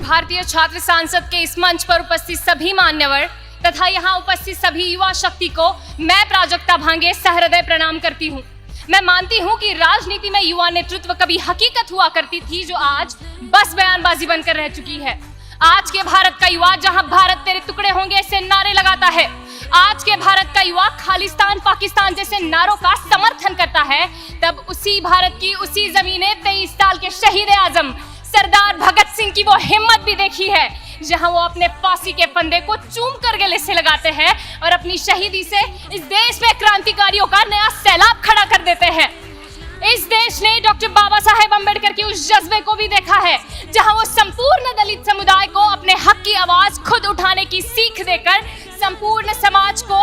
भारतीय छात्र सांसद के इस मंच पर उपस्थित सभी मान्यवर तथा यहाँ उपस्थित सभी युवा शक्ति को मैं प्राजक्ता भांगे सहृदय प्रणाम करती हूँ। मैं मानती हूँ कि राजनीति में युवा नेतृत्व कभी हकीकत हुआ करती थी, जो आज बस बयानबाजी बनकर रह चुकी है। आज के भारत का युवा जहाँ भारत तेरे टुकड़े होंगे ऐसे नारे लगाता है, आज के भारत का युवा खालिस्तान पाकिस्तान जैसे नारों का समर्थन करता है, तब उसी भारत की उसी जमीने 23 साल के शहीद आजम सरदार भगत सिंह की वो हिम्मत भी देखी है, जहां वो अपने फांसी के फंदे को चूम कर गले से लगाते हैं और अपनी शहीदी से इस देश में क्रांतिकारियों का नया सैलाब खड़ा कर देते हैं। इस देश ने डॉक्टर बाबा साहेब अम्बेडकर के उस जज्बे को भी देखा है, जहां वो संपूर्ण दलित समुदाय को अपने हक की आवाज खुद उठाने की सीख देकर संपूर्ण समाज को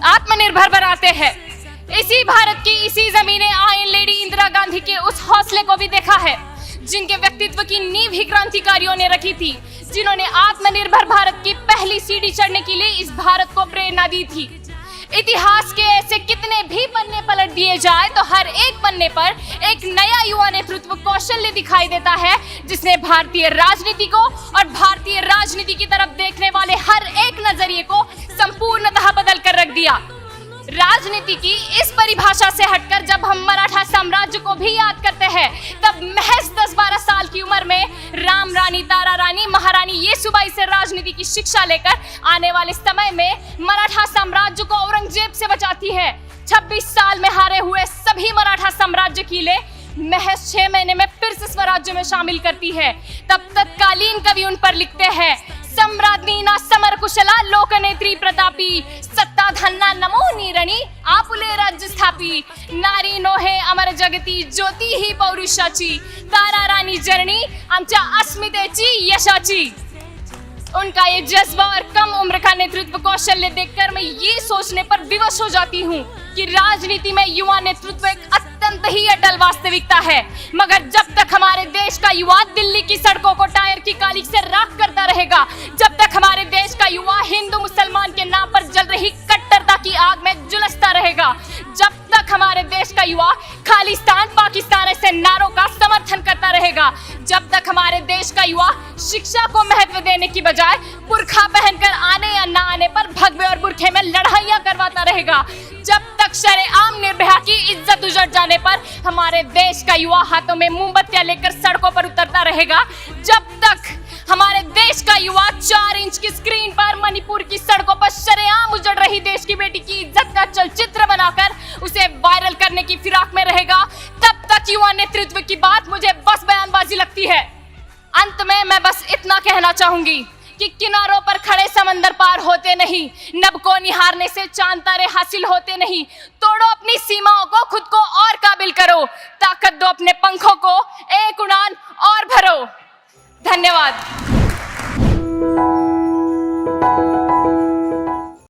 आत्मनिर्भर बनाते हैं। इसी भारत की इसी जमीने आयरन लेडी इंदिरा गांधी के उस हौसले को भी देखा है, जिनके व्यक्तित्व की नींव ही क्रांतिकारियों ने रखी थी, जिन्होंने आत्मनिर्भर भारत की पहली सीढ़ी चढ़ने के लिए इस भारत को प्रेरणा दी थी। इतिहास के ऐसे कितने भी पन्ने पलट दिए जाए तो हर एक पन्ने पर एक नया युवा नेतृत्व कौशल्य दिखाई देता है, जिसने भारतीय राजनीति को और भारतीय राजनीति की तरफ देखने वाले हर एक नजरिए को संपूर्णतः बदल कर रख दिया। राजनीति की इस परिभाषा से हटकर जब हम मराठा साम्राज्य को भी याद करते हैं, तब महज 10-12 साल की उम्र में राम रानी, तारा रानी, महारानी येसुबाई से राजनीति की शिक्षा लेकर आने वाले समय में मराठा साम्राज्य को औरंगजेब से बचाती है। 26 साल में हारे हुए सभी मराठा साम्राज्य किले महज 6 महीने में फिर से स्वराज्य में शामिल करती है। तब तत्कालीन कवि उन पर लिखते हैं, सम्राज्ञी ना समर कुशला लोकनेत्री प्रतापी, सत्ता धन्ना नमो नीरणी आपुले राज्य स्थापी, नारी नोहे अमर जगती ज्योती ही पौरुषाची, तारा रानी जननी आमच्या अस्मितेची यशाची। उनका ये जज्बा और कम उम्र का नेतृत्व कौशल्य देखकर मैं ये सोचने पर विवश हो जाती हूँ कि राजनीति में युवा नेतृत्व एक अत्यंत ही अटल वास्तविकता है। मगर जब तक हमारे देश का युवा दिल्ली की सड़कों को टायर की कालिख से राख करता रहेगा, जब तक हमारे देश का युवा हिंदू मुसलमान के नाम पर जल रही कट्टरता की आग में झुलसता रहेगा, जब तक हमारे देश का युवा खालिस्तान पाकिस्तान ऐसे नारों का समर्थन करता रहेगा, जब तक हमारे देश का युवा शिक्षा को महत्व देने की बजाय बुर्खा पहनकर आने या ना आने पर भगवे और बुरखे में लड़ाइयां करवाता रहेगा, जब तक शरेआम निर्भया की इज्जत उजड़ जाने पर हमारे देश का युवा हाथों में मोमबत्तियां लेकर सड़कों पर उतरता रहेगा, जब तक हमारे देश का युवा 4 इंच की स्क्रीन पर मणिपुर की सड़कों पर शरेआम उजड़ रही देश की बेटी की इज्जत का चलचित्र बनाकर उसे वायरल करने की फिराक में रहेगा, तब तक युवा नेतृत्व की बात मुझे बस बयानबाजी लगती है। अंत में मैं बस इतना कहना चाहूंगी कि किनारों पर खड़े समंदर पार होते नहीं, नभ को निहारने से चांद तारे हासिल होते नहीं। तोड़ो अपनी सीमाओं को, खुद को और काबिल करो, ताकत दो अपने पंखों को, एक उड़ान और भरो। धन्यवाद।